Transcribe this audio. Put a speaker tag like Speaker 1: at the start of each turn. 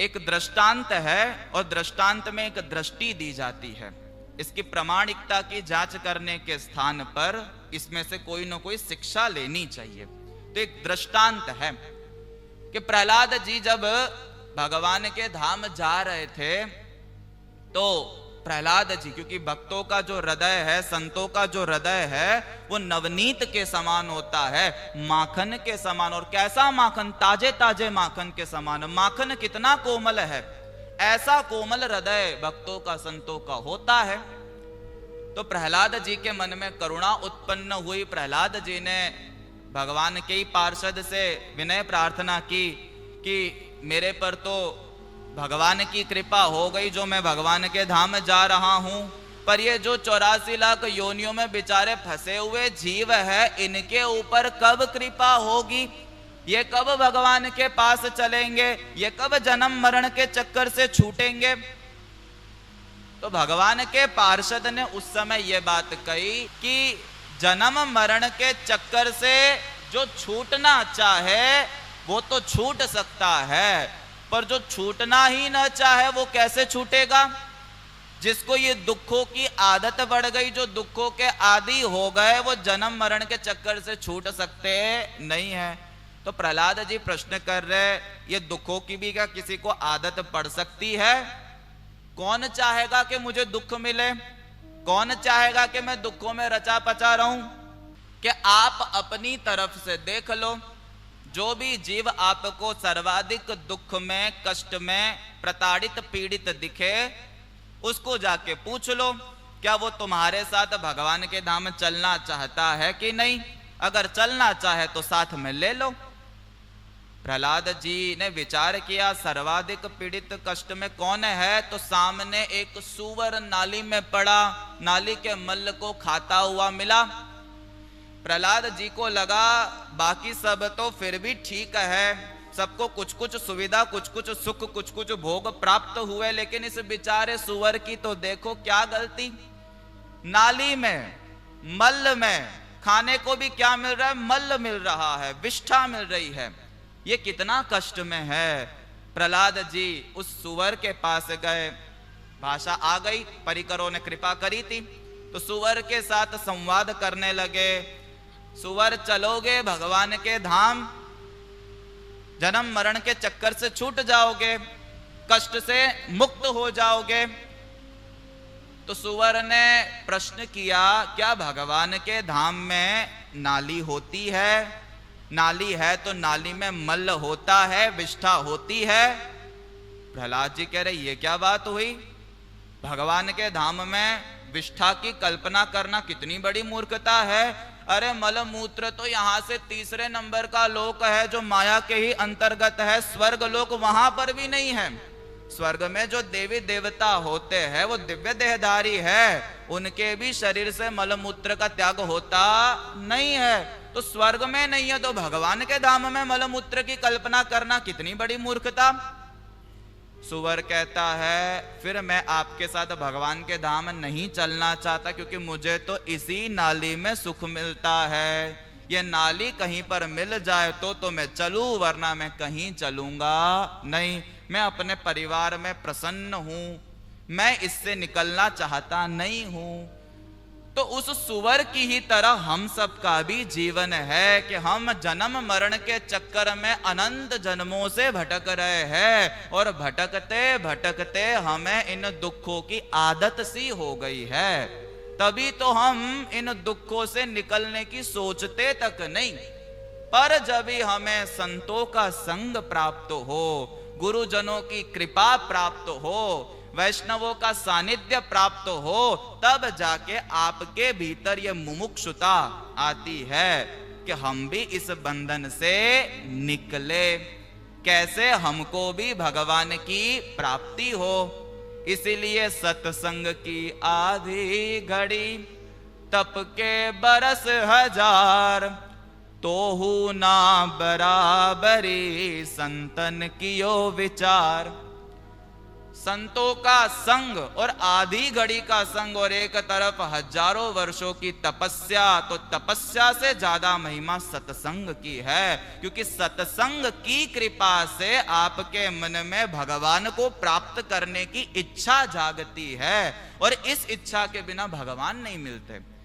Speaker 1: एक दृष्टांत है और दृष्टांत में एक दृष्टि दी जाती है। इसकी प्रामाणिकता की जांच करने के स्थान पर इसमें से कोई ना कोई शिक्षा लेनी चाहिए। तो एक दृष्टांत है कि प्रहलाद जी जब भगवान के धाम जा रहे थे तो प्रहलाद जी, क्योंकि भक्तों का जो हृदय है, संतों का जो हृदय है, वो नवनीत के समान होता है, माखन के समान। और कैसा माखन? ताजे ताजे माखन के समान। माखन कितना कोमल है, ऐसा कोमल हृदय भक्तों का, संतों का होता है। तो प्रहलाद जी के मन में करुणा उत्पन्न हुई। प्रहलाद जी ने भगवान के ही पार्षद से विनय प्रार्थना की कि मेरे पर तो भगवान की कृपा हो गई, जो मैं भगवान के धाम जा रहा हूं, पर ये जो 84 लाख योनियों में बेचारे फंसे हुए जीव है, इनके ऊपर कब कृपा होगी? ये कब भगवान के पास चलेंगे? ये कब जन्म मरण के चक्कर से छूटेंगे? तो भगवान के पार्षद ने उस समय ये बात कही कि जन्म मरण के चक्कर से जो छूटना चाहे वो तो छूट सकता है, पर जो छूटना ही न चाहे वो कैसे छूटेगा? जिसको ये दुखों की आदत बढ़ गई, जो दुखों के आदी हो गए, वो जन्म मरण के चक्कर से छूट सकते नहीं है। तो प्रहलाद जी प्रश्न कर रहे, ये दुखों की भी क्या किसी को आदत पड़ सकती है? कौन चाहेगा कि मुझे दुख मिले? कौन चाहेगा कि मैं दुखों में रचा पचा रहूं? कि आप अपनी तरफ से देख लो, जो भी जीव आपको सर्वाधिक दुख में, कष्ट में, प्रताड़ित पीड़ित दिखे, उसको जाके पूछ लो क्या वो तुम्हारे साथ भगवान के धाम चलना चाहता है कि नहीं। अगर चलना चाहे तो साथ में ले लो। प्रहलाद जी ने विचार किया, सर्वाधिक पीड़ित कष्ट में कौन है? तो सामने एक सूअर नाली में पड़ा, नाली के मल को खाता हुआ मिला। प्रहलाद जी को लगा बाकी सब तो फिर भी ठीक है, सबको कुछ कुछ सुविधा, कुछ कुछ सुख, कुछ कुछ भोग प्राप्त हुए, लेकिन इस बेचारे सुअर की तो देखो क्या गलती। नाली में, मल में खाने को भी क्या मिल रहा है? मल मिल रहा है, विष्ठा मिल रही है। ये कितना कष्ट में है। प्रहलाद जी उस सुअर के पास गए, भाषा आ गई, परिकरों ने कृपा करी थी, तो सुअर के साथ संवाद करने लगे। सुअर, चलोगे भगवान के धाम, जन्म मरण के चक्कर से छूट जाओगे, कष्ट से मुक्त हो जाओगे। तो सुअर ने प्रश्न किया, क्या भगवान के धाम में नाली होती है? नाली है तो नाली में मल होता है, विष्ठा होती है। प्रहलाद जी कह रहे, ये क्या बात हुई? भगवान के धाम में विष्ठा की कल्पना करना कितनी बड़ी मूर्खता है। अरे मल मूत्र तो यहां से तीसरे नंबर का लोक है, जो माया के ही अंतर्गत है। स्वर्ग लोक वहां पर भी नहीं है। स्वर्ग में जो देवी देवता होते हैं वो दिव्य देहधारी है, उनके भी शरीर से मल मूत्र का त्याग होता नहीं है। तो स्वर्ग में नहीं है तो भगवान के धाम में मल मूत्र की कल्पना करना कितनी बड़ी मूर्खता। सुअर कहता है, फिर मैं आपके साथ भगवान के धाम नहीं चलना चाहता, क्योंकि मुझे तो इसी नाली में सुख मिलता है। ये नाली कहीं पर मिल जाए तो मैं चलूं, वरना मैं कहीं चलूंगा नहीं। मैं अपने परिवार में प्रसन्न हूं, मैं इससे निकलना चाहता नहीं हूं। तो उस सुअर की ही तरह हम सबका भी जीवन है कि हम जन्म मरण के चक्कर में अनंत जन्मों से भटक रहे हैं, और भटकते भटकते हमें इन दुखों की आदत सी हो गई है। तभी तो हम इन दुखों से निकलने की सोचते तक नहीं। पर जब भी हमें संतों का संग प्राप्त हो, गुरुजनों की कृपा प्राप्त हो, वैष्णवों का सानिध्य प्राप्त हो, तब जाके आपके भीतर ये मुमुक्षुता आती है कि हम भी इस बंधन से निकले, कैसे हमको भी भगवान की प्राप्ति हो। इसीलिए सत्संग की आधी घड़ी, तप के बरस हजार, तोहू ना बराबरी संतन कियो विचार। संतों का संग और आधी घड़ी का संग और एक तरफ हजारों वर्षों की तपस्या, तो तपस्या से ज्यादा महिमा सत्संग की है, क्योंकि सत्संग की कृपा से आपके मन में भगवान को प्राप्त करने की इच्छा जागती है, और इस इच्छा के बिना भगवान नहीं मिलते।